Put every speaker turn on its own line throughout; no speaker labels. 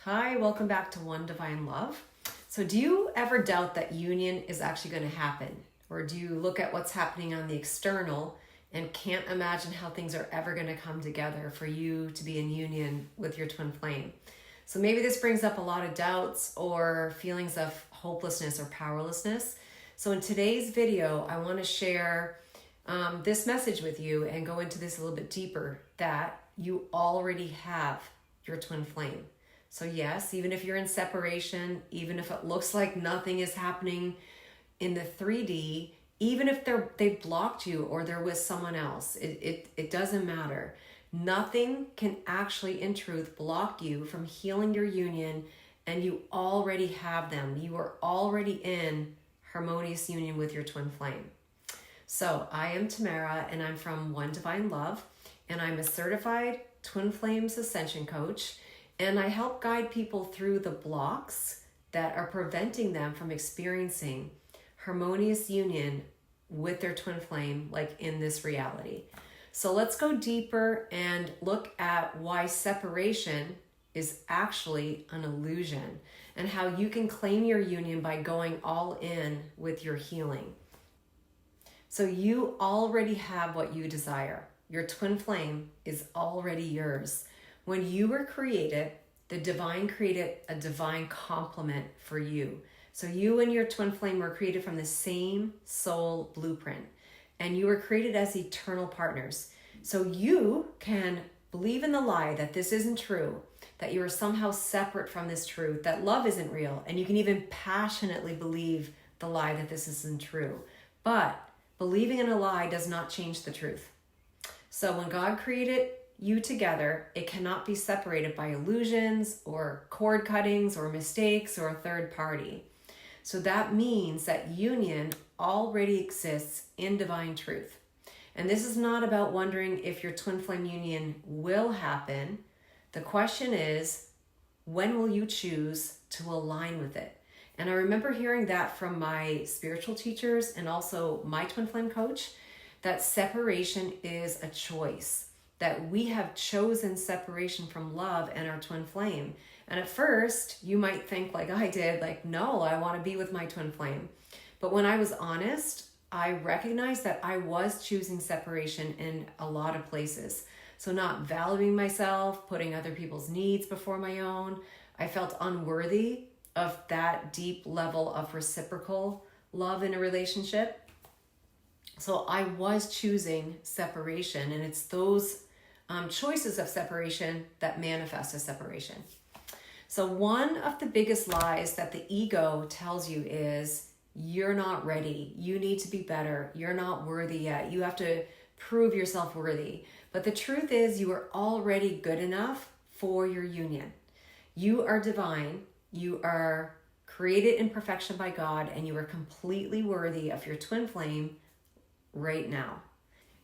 Hi, welcome back to One Divine Love. So do you ever doubt that union is actually going to happen? Or do you look at what's happening on the external and can't imagine how things are ever going to come together for you to be in union with your twin flame? So maybe this brings up a lot of doubts or feelings of hopelessness or powerlessness. So in today's video, I want to share this message with you and go into this a little bit deeper, that you already have your twin flame. So yes, even if you're in separation, even if it looks like nothing is happening in the 3D, even if they've blocked you or they're with someone else, it doesn't matter. Nothing can actually, in truth, block you from healing your union, and you already have them. You are already in harmonious union with your twin flame. So I am Tamara, and I'm from One Divine Love, and I'm a certified Twin Flames Ascension coach, and I help guide people through the blocks that are preventing them from experiencing harmonious union with their twin flame, like in this reality. So let's go deeper and look at why separation is actually an illusion, and how you can claim your union by going all in with your healing. So you already have what you desire. Your twin flame is already yours. When you were created, the divine created a divine complement for you. So you and your twin flame were created from the same soul blueprint, and you were created as eternal partners. So you can believe in the lie that this isn't true, that you are somehow separate from this truth, that love isn't real, and you can even passionately believe the lie that this isn't true. But believing in a lie does not change the truth. So when God created you together, it cannot be separated by illusions or cord cuttings or mistakes or a third party. So that means that union already exists in divine truth. And this is not about wondering if your twin flame union will happen. The question is, when will you choose to align with it? And I remember hearing that from my spiritual teachers and also my twin flame coach, that separation is a choice, that we have chosen separation from love and our twin flame. And at first, you might think like I did, like, no, I want to be with my twin flame. But when I was honest, I recognized that I was choosing separation in a lot of places. So not valuing myself, putting other people's needs before my own. I felt unworthy of that deep level of reciprocal love in a relationship. So I was choosing separation, and it's those choices of separation that manifest as separation. So one of the biggest lies that the ego tells you is, you're not ready. You need to be better. You're not worthy yet. You have to prove yourself worthy. But the truth is, you are already good enough for your union. You are divine. You are created in perfection by God, and you are completely worthy of your twin flame right now.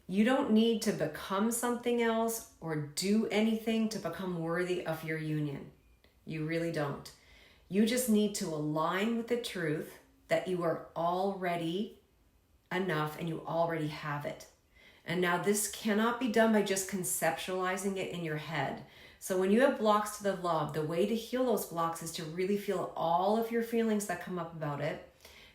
You don't need to become something else or do anything to become worthy of your union. You really don't. You just need to align with the truth that you are already enough and you already have it. And now this cannot be done by just conceptualizing it in your head. So when you have blocks to the love, the way to heal those blocks is to really feel all of your feelings that come up about it,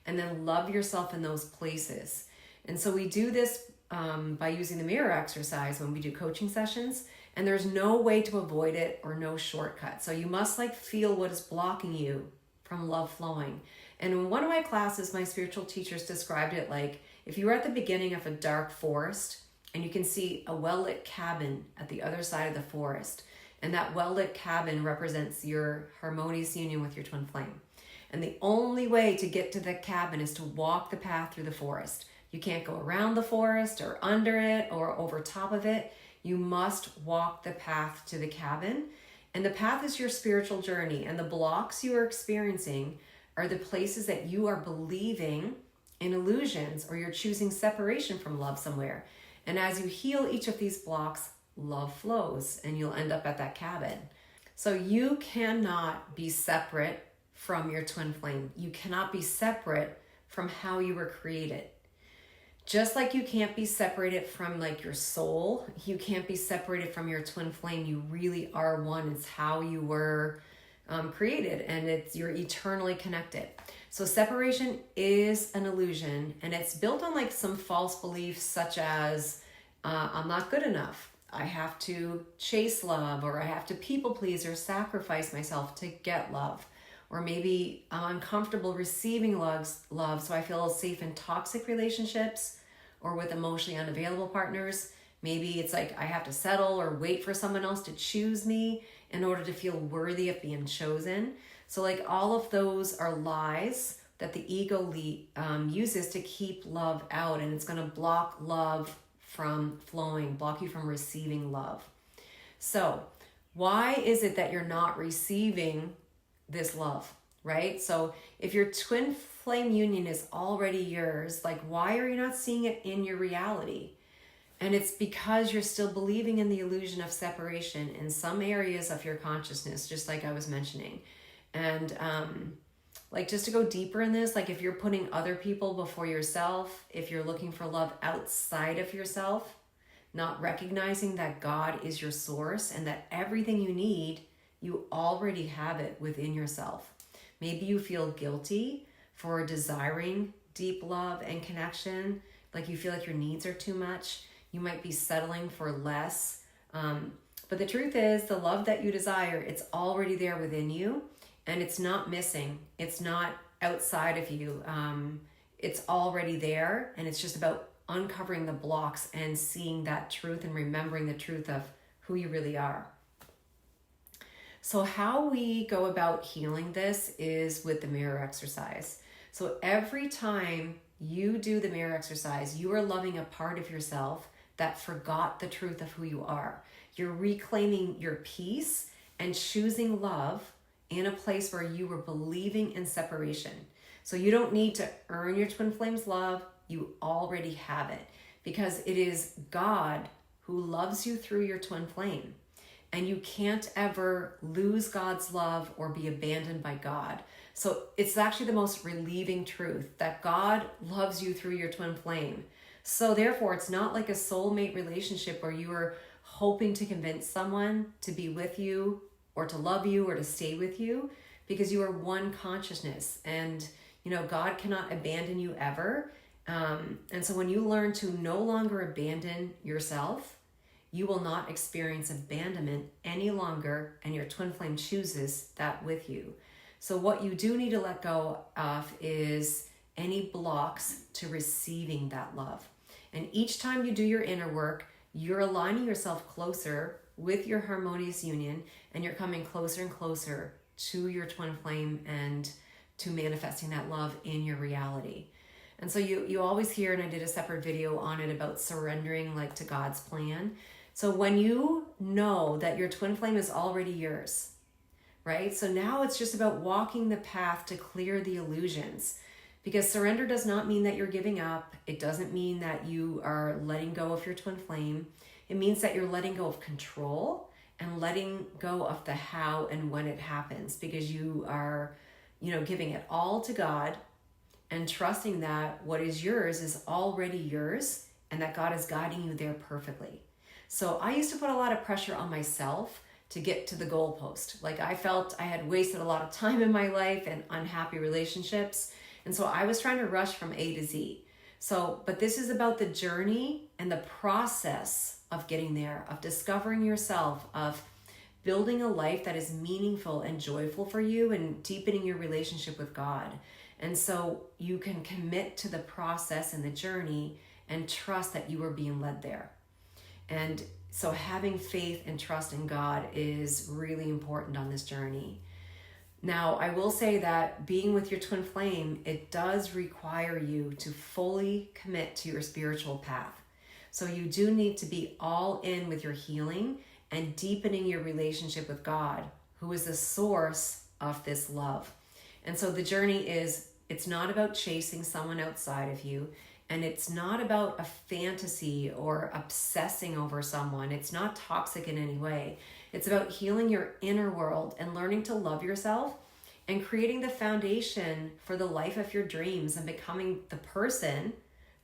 and then love yourself in those places. And so we do this by using the mirror exercise when we do coaching sessions, and there's no way to avoid it or no shortcut. So you must feel what is blocking you from love flowing. And in one of my classes, my spiritual teachers described it like if you were at the beginning of a dark forest and you can see a well-lit cabin at the other side of the forest, and that well-lit cabin represents your harmonious union with your twin flame. And the only way to get to the cabin is to walk the path through the forest. You can't go around the forest or under it or over top of it. You must walk the path to the cabin. And the path is your spiritual journey. And the blocks you are experiencing are the places that you are believing in illusions, or you're choosing separation from love somewhere. And as you heal each of these blocks, love flows and you'll end up at that cabin. So you cannot be separate from your twin flame. You cannot be separate from how you were created. Just like you can't be separated from your soul, you can't be separated from your twin flame. You really are one. It's how you were created, and you're eternally connected. So separation is an illusion, and it's built on like some false beliefs such as I'm not good enough, I have to chase love, or I have to people please or sacrifice myself to get love. Or maybe I'm uncomfortable receiving love, so I feel safe in toxic relationships or with emotionally unavailable partners. Maybe it's like I have to settle or wait for someone else to choose me in order to feel worthy of being chosen. So like all of those are lies that the ego uses to keep love out, and it's going to block love from flowing, block you from receiving love. So why is it that you're not receiving this love, right? So if your twin flame union is already yours, like why are you not seeing it in your reality? And it's because you're still believing in the illusion of separation in some areas of your consciousness, just like I was mentioning. And like just to go deeper in this, like if you're putting other people before yourself, if you're looking for love outside of yourself, not recognizing that God is your source and that everything you need, you already have it within yourself. Maybe you feel guilty for desiring deep love and connection, like you feel like your needs are too much. You might be settling for less. But the truth is, the love that you desire, it's already there within you, and it's not missing. It's not outside of you. It's already there, and it's just about uncovering the blocks and seeing that truth and remembering the truth of who you really are. So how we go about healing this is with the mirror exercise. So every time you do the mirror exercise, you are loving a part of yourself that forgot the truth of who you are. You're reclaiming your peace and choosing love in a place where you were believing in separation. So you don't need to earn your twin flame's love. You already have it, because it is God who loves you through your twin flame. And you can't ever lose God's love or be abandoned by God. So it's actually the most relieving truth that God loves you through your twin flame. So therefore, it's not like a soulmate relationship where you are hoping to convince someone to be with you or to love you or to stay with you, because you are one consciousness, and God cannot abandon you ever. And so when you learn to no longer abandon yourself, you will not experience abandonment any longer, and your twin flame chooses that with you. So what you do need to let go of is any blocks to receiving that love. And each time you do your inner work, you're aligning yourself closer with your harmonious union, and you're coming closer and closer to your twin flame and to manifesting that love in your reality. And so you always hear, and I did a separate video on it, about surrendering like to God's plan. So when you know that your twin flame is already yours, right? So now it's just about walking the path to clear the illusions, because surrender does not mean that you're giving up. It doesn't mean that you are letting go of your twin flame. It means that you're letting go of control and letting go of the how and when it happens, because you are, giving it all to God and trusting that what is yours is already yours and that God is guiding you there perfectly. So I used to put a lot of pressure on myself to get to the goalpost. Like I felt I had wasted a lot of time in my life and unhappy relationships. And so I was trying to rush from A to Z. But this is about the journey and the process of getting there, of discovering yourself, of building a life that is meaningful and joyful for you, and deepening your relationship with God. And so you can commit to the process and the journey and trust that you are being led there. And so having faith and trust in God is really important on this journey. Now, I will say that being with your twin flame, it does require you to fully commit to your spiritual path. So you do need to be all in with your healing and deepening your relationship with God, who is the source of this love. And so the journey is, it's not about chasing someone outside of you, and it's not about a fantasy or obsessing over someone. It's not toxic in any way. It's about healing your inner world and learning to love yourself and creating the foundation for the life of your dreams and becoming the person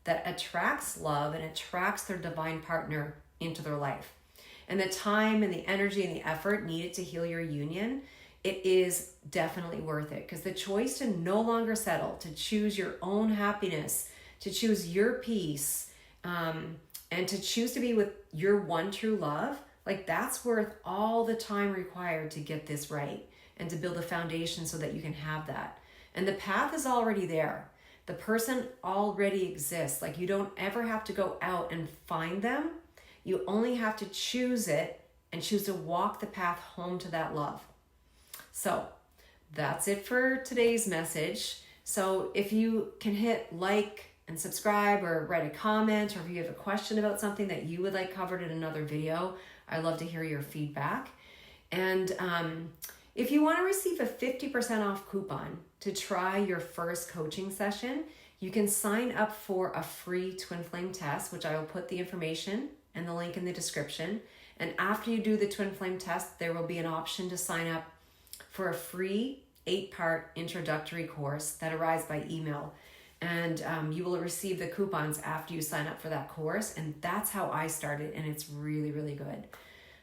that attracts love and attracts their divine partner into their life. And the time and the energy and the effort needed to heal your union it is definitely worth it, because the choice to no longer settle, to choose your own happiness, to choose your peace, and to choose to be with your one true love, like that's worth all the time required to get this right and to build a foundation so that you can have that. And the path is already there. The person already exists. Like, you don't ever have to go out and find them. You only have to choose it and choose to walk the path home to that love. So that's it for today's message. So if you can hit like and subscribe, or write a comment, or if you have a question about something that you would like covered in another video, I'd love to hear your feedback. And if you want to receive a 50% off coupon to try your first coaching session, you can sign up for a free twin flame test, which I will put the information and the link in the description. And after you do the twin flame test, there will be an option to sign up for a free 8-part introductory course that arrives by email. And you will receive the coupons after you sign up for that course. And that's how I started, and it's really, really good.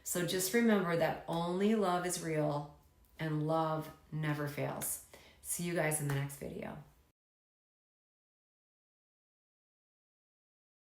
So just remember that only love is real, and love never fails. See you guys in the next video.